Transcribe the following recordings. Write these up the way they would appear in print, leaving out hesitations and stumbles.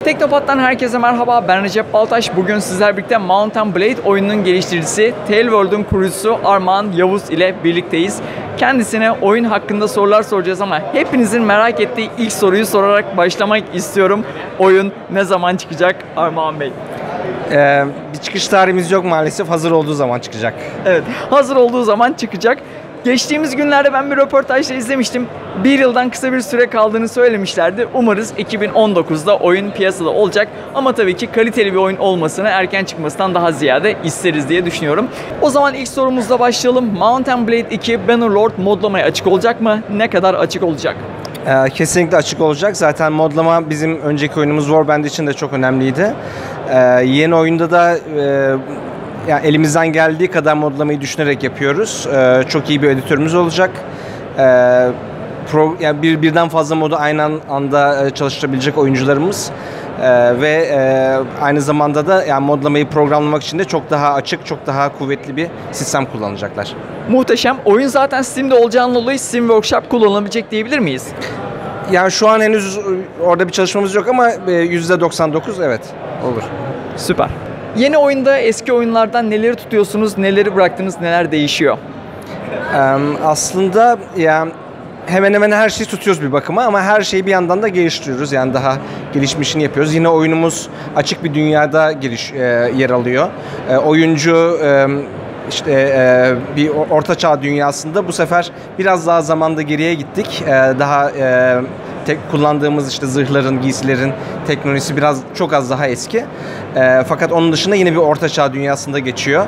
Teknopat'tan herkese merhaba, ben Recep Baltaş. Bugün sizler birlikte Mount & Blade oyununun geliştiricisi Tailworld'un kurucusu Armağan Yavuz ile birlikteyiz. Kendisine oyun hakkında sorular soracağız ama hepinizin merak ettiği ilk soruyu sorarak başlamak istiyorum. Oyun ne zaman çıkacak Armağan Bey? Bir çıkış tarihimiz yok maalesef. Hazır olduğu zaman çıkacak. Evet, hazır olduğu zaman çıkacak. Geçtiğimiz günlerde ben bir röportajda izlemiştim. Bir yıldan kısa bir süre kaldığını söylemişlerdi. Umarız 2019'da oyun piyasada olacak. Ama tabii ki kaliteli bir oyun olmasını erken çıkmasından daha ziyade isteriz diye düşünüyorum. O zaman ilk sorumuzla başlayalım. Mount & Blade 2 Bannerlord modlamaya açık olacak mı? Ne kadar açık olacak? Kesinlikle açık olacak. Zaten modlama bizim önceki oyunumuz Warband için de çok önemliydi. Yeni oyunda da yani elimizden geldiği kadar modlamayı düşünerek yapıyoruz. Çok iyi bir editörümüz olacak. Yani birden fazla modu aynı anda çalıştırabilecek oyuncularımız ve aynı zamanda da yani modlamayı programlamak için de çok daha açık, çok daha kuvvetli bir sistem kullanacaklar. Muhteşem. Oyun zaten Steam'de olacağından dolayı Steam Workshop kullanılabilecek diyebilir miyiz? Yani şu an henüz orada bir çalışmamız yok ama %99 evet olur. Süper. Yeni oyunda eski oyunlardan neleri tutuyorsunuz, neleri bıraktınız, neler değişiyor? Aslında yani hemen hemen her şeyi tutuyoruz bir bakıma ama her şeyi bir yandan da geliştiriyoruz. Yani daha gelişmişini yapıyoruz. Yine oyunumuz açık bir dünyada yer alıyor. Oyuncu bir ortaçağ dünyasında bu sefer biraz daha zamanda geriye gittik. Daha kullandığımız zırhların, giysilerin teknolojisi çok az daha eski. Fakat onun dışında yine bir ortaçağ dünyasında geçiyor.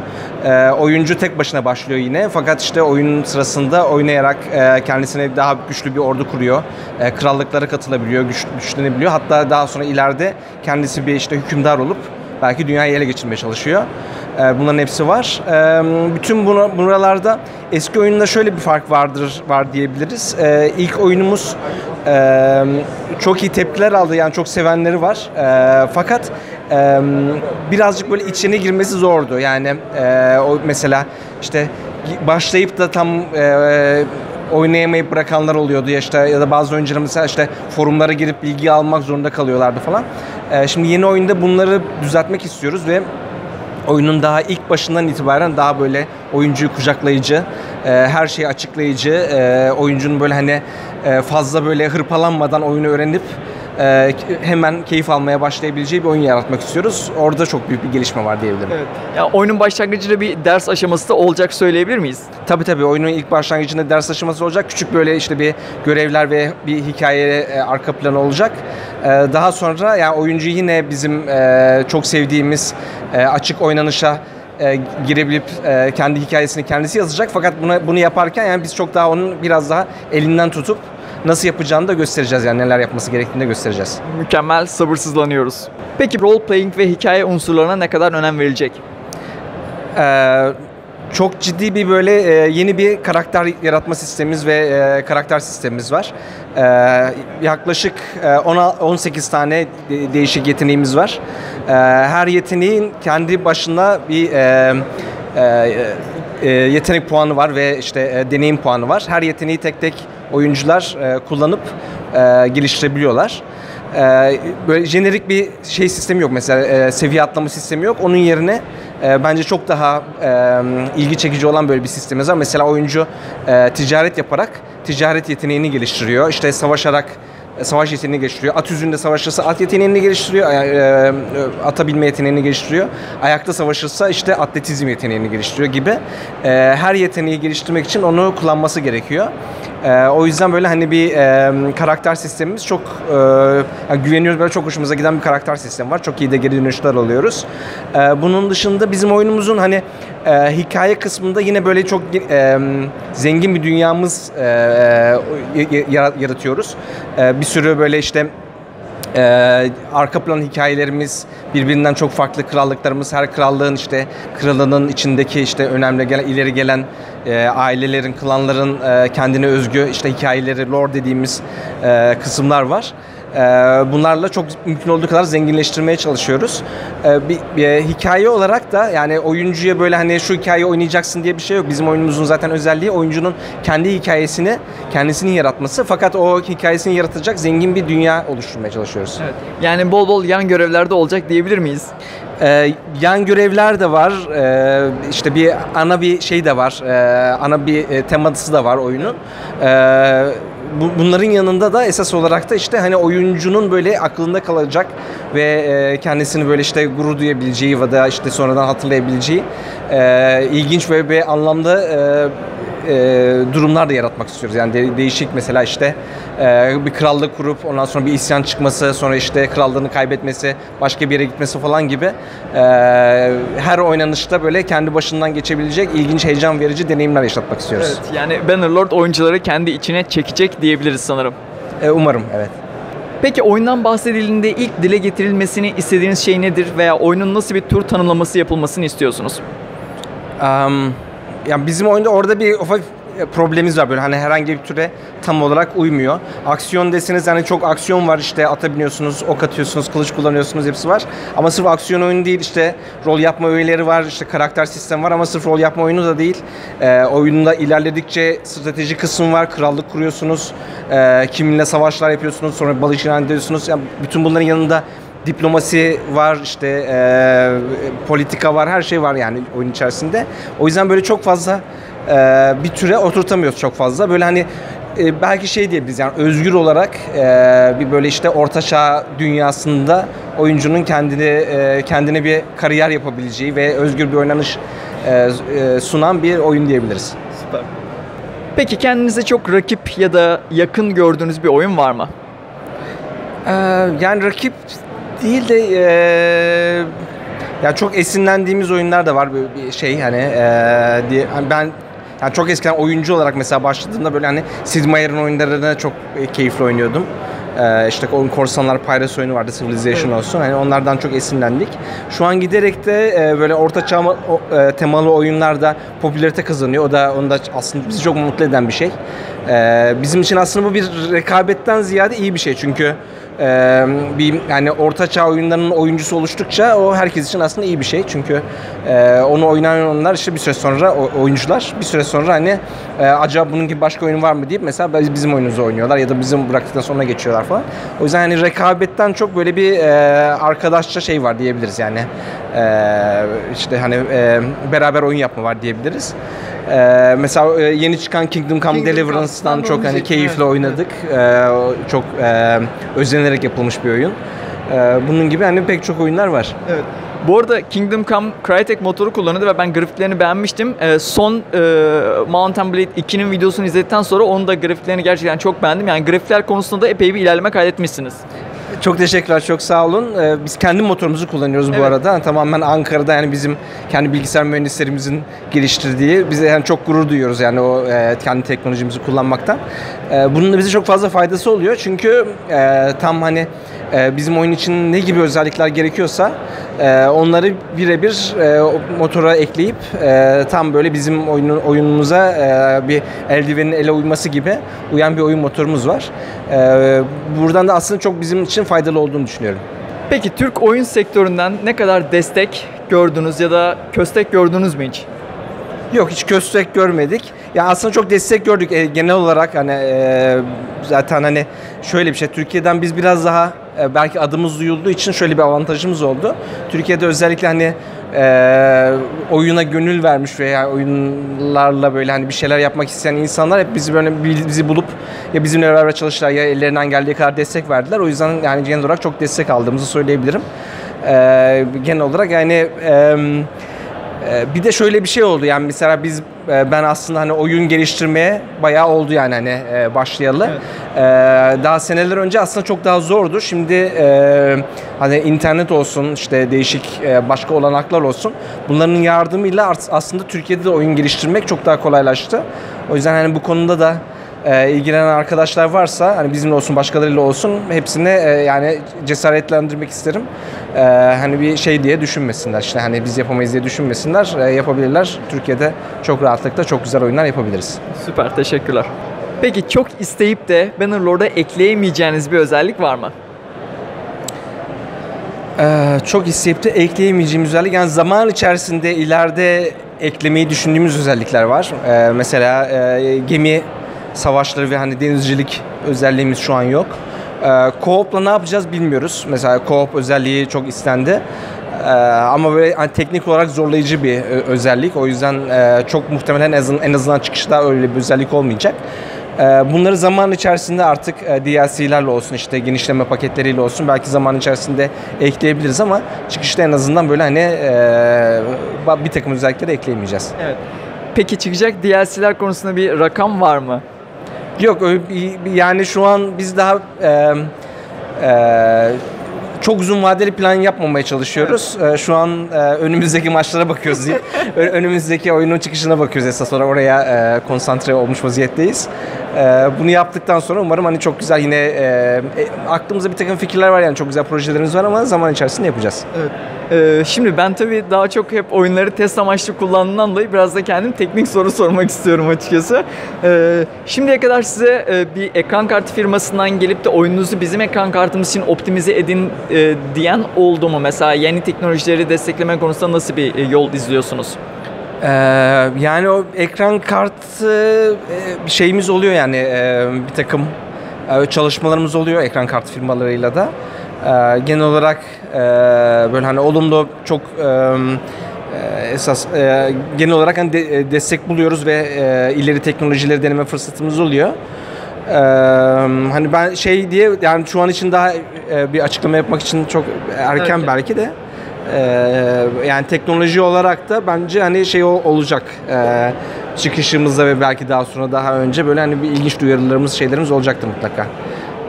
Oyuncu tek başına başlıyor yine. Fakat oyunun sırasında oynayarak kendisine daha güçlü bir ordu kuruyor. Krallıklara katılabiliyor, güçlenebiliyor. Hatta daha sonra ileride kendisi bir hükümdar olup belki dünyayı ele geçirmeye çalışıyor. Bunların hepsi var. Bütün buralarda eski oyunda şöyle bir fark var diyebiliriz. İlk oyunumuz çok iyi tepkiler aldı. Yani çok sevenleri var. Fakat birazcık böyle içine girmesi zordu. Yani o mesela başlayıp da tam oynayamayıp bırakanlar oluyordu ya da bazı oyuncular mesela forumlara girip bilgi almak zorunda kalıyorlardı falan. Şimdi yeni oyunda bunları düzeltmek istiyoruz ve oyunun daha ilk başından itibaren daha böyle oyuncuyu kucaklayıcı, her şeyi açıklayıcı, oyuncunun böyle fazla böyle hırpalanmadan oyunu öğrenip hemen keyif almaya başlayabileceği bir oyun yaratmak istiyoruz. Orada çok büyük bir gelişme var diyebilirim. Evet. Ya oyunun başlangıcında bir ders aşaması da olacak söyleyebilir miyiz? Tabii oyunun ilk başlangıcında ders aşaması olacak. Küçük böyle bir görevler ve bir hikaye arka planı olacak. Daha sonra yani oyuncu yine bizim çok sevdiğimiz açık oynanışa girebilip kendi hikayesini kendisi yazacak. Fakat bunu yaparken yani biz çok daha onun biraz daha elinden tutup nasıl yapacağını da göstereceğiz, yani neler yapması gerektiğini de göstereceğiz. Mükemmel, sabırsızlanıyoruz. Peki role playing ve hikaye unsurlarına ne kadar önem verilecek? Çok ciddi bir böyle yeni bir karakter yaratma sistemimiz ve karakter sistemimiz var. Yaklaşık 18 tane değişik yeteneğimiz var. Her yeteneğin kendi başına bir yetenek puanı var ve deneyim puanı var. Her yeteneği tek tek oyuncular kullanıp geliştirebiliyorlar. Böyle jenerik bir sistemi yok, mesela seviye atlama sistemi yok. Onun yerine bence çok daha ilgi çekici olan böyle bir sistemimiz var. Mesela oyuncu ticaret yaparak ticaret yeteneğini geliştiriyor. Savaşarak savaş yeteneğini geliştiriyor. At üzerinde savaşırsa at yeteneğini geliştiriyor. Ata binme yeteneğini geliştiriyor. Ayakta savaşırsa atletizm yeteneğini geliştiriyor gibi. Her yeteneği geliştirmek için onu kullanması gerekiyor. O yüzden böyle bir karakter sistemimiz çok güveniyoruz, böyle çok hoşumuza giden bir karakter sistemi var. Çok iyi de geri dönüşler alıyoruz. Bunun dışında bizim oyunumuzun hikaye kısmında yine böyle çok zengin bir dünyamız yaratıyoruz. Bir sürü böyle arka plan hikayelerimiz, birbirinden çok farklı krallıklarımız, her krallığın kralının içindeki önemli ileri gelen ailelerin, klanların kendine özgü hikayeleri, lore dediğimiz kısımlar var. Bunlarla çok mümkün olduğu kadar zenginleştirmeye çalışıyoruz. Bir hikaye olarak da yani oyuncuya böyle hani şu hikayeyi oynayacaksın diye bir şey yok. Bizim oyunumuzun zaten özelliği oyuncunun kendi hikayesini kendisinin yaratması. Fakat o hikayesini yaratacak zengin bir dünya oluşturmaya çalışıyoruz. Evet. Yani bol bol yan görevlerde olacak diyebilir miyiz? Yan görevler de var. İşte ana bir şey de var. Ana bir teması da var oyunun. Bunların yanında da esas olarak da işte hani oyuncunun böyle aklında kalacak ve kendisini böyle işte gurur duyabileceği ya da işte sonradan hatırlayabileceği ilginç ve bir anlamda durumlar da yaratmak istiyoruz. Yani değişik mesela işte bir krallık kurup ondan sonra bir isyan çıkması, sonra işte krallığını kaybetmesi, başka bir yere gitmesi falan gibi her oynanışta böyle kendi başından geçebilecek ilginç, heyecan verici deneyimler yaşatmak istiyoruz. Evet, yani Bannerlord oyuncuları kendi içine çekecek diyebiliriz sanırım. Umarım, evet. Peki oyundan bahsedildiğinde ilk dile getirilmesini istediğiniz şey nedir veya oyunun nasıl bir tür tanımlaması yapılmasını istiyorsunuz? Yani bizim oyunda orada bir ufak problemimiz var böyle hani herhangi bir türe tam olarak uymuyor. Aksiyon deseniz hani çok aksiyon var işte ata biniyorsunuz, ok atıyorsunuz, kılıç kullanıyorsunuz hepsi var. Ama sırf aksiyon oyunu değil işte rol yapma öğeleri var, işte karakter sistemi var ama sırf rol yapma oyunu da değil. Oyunda ilerledikçe strateji kısmı var, krallık kuruyorsunuz, kiminle savaşlar yapıyorsunuz, sonra barış ilan ediyorsunuz. Yani bütün bunların yanında diplomasi var, işte politika var, her şey var yani oyun içerisinde. O yüzden böyle çok fazla bir türe oturtamıyoruz çok fazla. Böyle hani belki şey diyebiliriz yani özgür olarak bir böyle işte ortaçağ dünyasında oyuncunun kendine bir kariyer yapabileceği ve özgür bir oynanış sunan bir oyun diyebiliriz. Süper. Peki kendinize çok rakip ya da yakın gördüğünüz bir oyun var mı? Yani rakip değil de ya çok esinlendiğimiz oyunlar da var böyle bir şey hani ben yani çok eskiden oyuncu olarak mesela başladığımda böyle hani Sid Meier'in oyunlarını çok keyifli oynuyordum. İşte Korsanlar Pirates oyunu vardı, Civilization olsun. Hani onlardan çok esinlendik. Şu an giderek de böyle ortaçağ temalı oyunlarda popülarite kazanıyor. Onu da aslında bizi çok mutlu eden bir şey. Bizim için aslında bu bir rekabetten ziyade iyi bir şey. Çünkü yani ortaçağ oyunlarının oyuncusu oluştukça o herkes için aslında iyi bir şey. Çünkü onu oynayanlar işte bir süre sonra oyuncular bir süre sonra hani acaba bunun gibi başka oyun var mı deyip mesela bizim oyunumuzu oynuyorlar ya da bizim bıraktıktan sonra geçiyorlar falan. O yüzden hani rekabetten çok böyle bir arkadaşça şey var diyebiliriz yani. İşte hani beraber oyun yapma var diyebiliriz. Mesela yeni çıkan Kingdom Come Deliverance'dan çok hani keyifli oynadık. Çok özenerek yapılmış bir oyun. Bunun gibi hani pek çok oyunlar var. Evet. Bu arada Kingdom Come Crytek motoru kullanıyordu ve ben grafiklerini beğenmiştim. Son Mount & Blade 2'nin videosunu izledikten sonra onun da grafiklerini gerçekten çok beğendim. Yani grafikler konusunda da epey bir ilerleme kaydetmişsiniz. Çok teşekkürler, çok sağ olun. Biz kendi motorumuzu kullanıyoruz bu arada. Yani tamamen Ankara'da yani bizim kendi bilgisayar mühendislerimizin geliştirdiği. Bize yani çok gurur duyuyoruz yani o kendi teknolojimizi kullanmaktan. Bunun da bize çok fazla faydası oluyor. Çünkü tam hani bizim oyun için ne gibi özellikler gerekiyorsa onları birebir motora ekleyip tam böyle bizim oyunumuza bir eldivenin ele uyması gibi uyan bir oyun motorumuz var. Buradan da aslında çok bizim için faydalı olduğunu düşünüyorum. Peki Türk oyun sektöründen ne kadar destek gördünüz ya da köstek gördünüz mü hiç? Yok, hiç köstek görmedik. Ya aslında çok destek gördük genel olarak hani zaten hani şöyle bir şey, Türkiye'den biz biraz daha belki adımız duyulduğu için şöyle bir avantajımız oldu. Türkiye'de özellikle hani oyuna gönül vermiş veya oyunlarla böyle hani bir şeyler yapmak isteyen insanlar hep bizi bulup ya bizimle beraber çalıştılar ya ellerinden geldiği kadar destek verdiler. O yüzden yani genel olarak çok destek aldığımızı söyleyebilirim. Genel olarak yani bir de şöyle bir şey oldu yani mesela ben aslında hani oyun geliştirmeye bayağı oldu yani hani başlayalı. Evet. Daha seneler önce aslında çok daha zordu. Şimdi hani internet olsun işte değişik başka olanaklar olsun. Bunların yardımıyla aslında Türkiye'de de oyun geliştirmek çok daha kolaylaştı. O yüzden hani bu konuda da ilgilenen arkadaşlar varsa hani bizimle olsun başkalarıyla olsun hepsini yani cesaretlendirmek isterim. Hani bir şey diye düşünmesinler işte hani biz yapamayız diye düşünmesinler, yapabilirler. Türkiye'de çok rahatlıkla çok güzel oyunlar yapabiliriz. Süper, teşekkürler. Peki çok isteyip de Bannerlord'a ekleyemeyeceğiniz bir özellik var mı? Çok isteyip de ekleyemeyeceğimiz özellik. Yani zaman içerisinde ileride eklemeyi düşündüğümüz özellikler var. Mesela gemi savaşları ve hani denizcilik özelliğimiz şu an yok. Co-op'la ne yapacağız bilmiyoruz. Mesela co-op özelliği çok istendi. Ama böyle hani teknik olarak zorlayıcı bir özellik. O yüzden çok muhtemelen en azından çıkışta öyle bir özellik olmayacak. Bunları zaman içerisinde artık DLC'lerle olsun, işte genişleme paketleriyle olsun belki zaman içerisinde ekleyebiliriz ama çıkışta en azından böyle hani bir takım özellikleri ekleyemeyeceğiz. Evet. Peki çıkacak DLC'ler konusunda bir rakam var mı? Yok, yani şu an biz daha çok uzun vadeli plan yapmamaya çalışıyoruz. Evet. Şu an önümüzdeki maçlara bakıyoruz. Önümüzdeki oyunun çıkışına bakıyoruz esas olarak. Oraya konsantre olmuş vaziyetteyiz. Bunu yaptıktan sonra umarım hani çok güzel yine aklımızda bir takım fikirler var, yani çok güzel projelerimiz var ama zaman içerisinde yapacağız. Evet. Şimdi ben tabii daha çok hep oyunları test amaçlı kullandığımdan dolayı biraz da kendim teknik soru sormak istiyorum açıkçası. Şimdiye kadar size bir ekran kartı firmasından gelip de oyununuzu bizim ekran kartımız için optimize edin diyen oldu mu? Mesela yeni teknolojileri destekleme konusunda nasıl bir yol izliyorsunuz? Yani o ekran kartı şeyimiz oluyor, yani bir takım çalışmalarımız oluyor ekran kartı firmalarıyla da. Genel olarak böyle hani olumlu çok esas genel olarak hani destek buluyoruz ve ileri teknolojileri deneme fırsatımız oluyor. Hani ben şey diye, yani şu an için daha bir açıklama yapmak için çok erken, evet. Belki de yani teknoloji olarak da bence hani şey olacak, çıkışımızda ve belki daha sonra daha önce böyle hani bir ilginç duyarılarımız, şeylerimiz olacaktır mutlaka.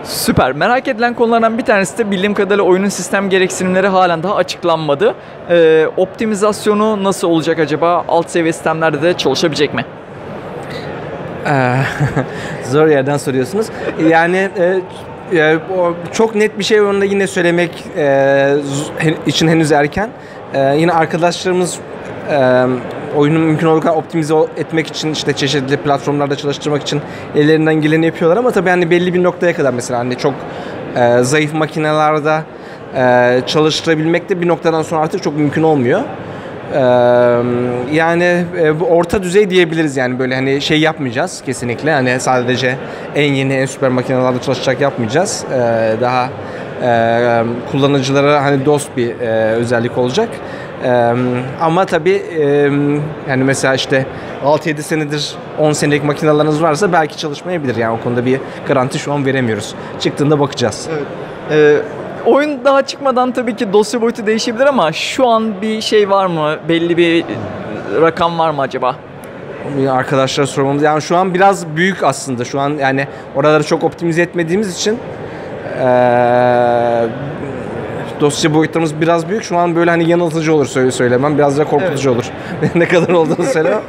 Süper. Merak edilen konulardan bir tanesi de bildiğim kadarıyla oyunun sistem gereksinimleri halen daha açıklanmadı. Optimizasyonu nasıl olacak acaba? Alt seviye sistemlerde de çalışabilecek mi? Zor yerden soruyorsunuz. Yani çok net bir şey onunla yine söylemek için henüz erken. Yine arkadaşlarımız oyunu mümkün olduğu kadar optimize etmek için, işte çeşitli platformlarda çalıştırmak için ellerinden geleni yapıyorlar ama tabii hani belli bir noktaya kadar, mesela hani çok zayıf makinelerde çalıştırabilmek de bir noktadan sonra artık çok mümkün olmuyor. Yani bu orta düzey diyebiliriz, yani böyle hani şey yapmayacağız kesinlikle, hani sadece en yeni en süper makinelerde çalışacak yapmayacağız. Daha kullanıcılara hani dost bir özellik olacak. Ama tabii yani mesela işte 6-7 senedir 10 senelik makineleriniz varsa belki çalışmayabilir, yani o konuda bir garanti şu an veremiyoruz. Çıktığında bakacağız. Evet. Oyun daha çıkmadan tabii ki dosya boyutu değişebilir ama şu an bir şey var mı? Belli bir rakam var mı acaba? Arkadaşlara sormamız. Yani şu an biraz büyük aslında. Şu an yani oraları çok optimize etmediğimiz için dosya boyutlarımız biraz büyük. Şu an böyle hani yanıltıcı olur söylemem. Biraz da korkutucu, evet. Olur. Ne kadar olduğunu söylemem.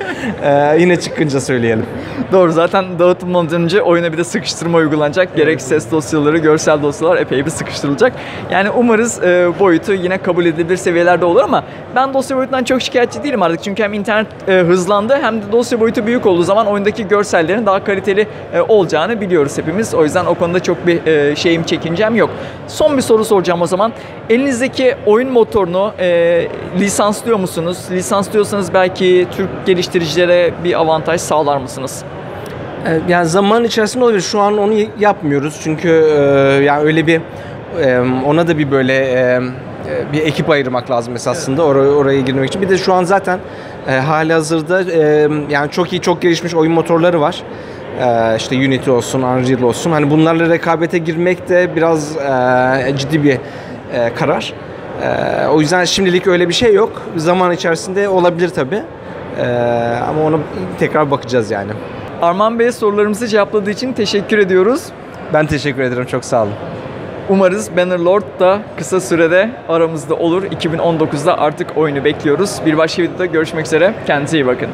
Yine çıkınca söyleyelim. Doğru. Zaten dağıtılmadan önce oyuna bir de sıkıştırma uygulanacak. Evet. Gerek ses dosyaları, görsel dosyalar epey bir sıkıştırılacak. Yani umarız boyutu yine kabul edilebilir seviyelerde olur ama ben dosya boyutundan çok şikayetçi değilim artık. Çünkü hem internet hızlandı hem de dosya boyutu büyük olduğu zaman oyundaki görsellerin daha kaliteli olacağını biliyoruz hepimiz. O yüzden o konuda çok bir çekincem yok. Son bir soru soracağım o zaman. Elinizdeki oyun motorunu lisanslıyor musunuz? Lisanslıyorsanız belki Türk geliştiricilere bir avantaj sağlar mısınız? Yani zaman içerisinde olabilir. Şu an onu yapmıyoruz. Çünkü yani öyle bir ona da bir böyle bir ekip ayırmak lazım esasında, evet. Oraya girmek için. Bir de şu an zaten halihazırda yani çok iyi, çok gelişmiş oyun motorları var. İşte Unity olsun, Unreal olsun. Hani bunlarla rekabete girmek de biraz ciddi bir karar. O yüzden şimdilik öyle bir şey yok. Zaman içerisinde olabilir tabii. Ama ona tekrar bakacağız yani. Arman Bey, sorularımızı cevapladığı için teşekkür ediyoruz. Ben teşekkür ederim. Çok sağ olun. Umarız Bannerlord da kısa sürede aramızda olur. 2019'da artık oyunu bekliyoruz. Bir başka videoda görüşmek üzere. Kendinize iyi bakın.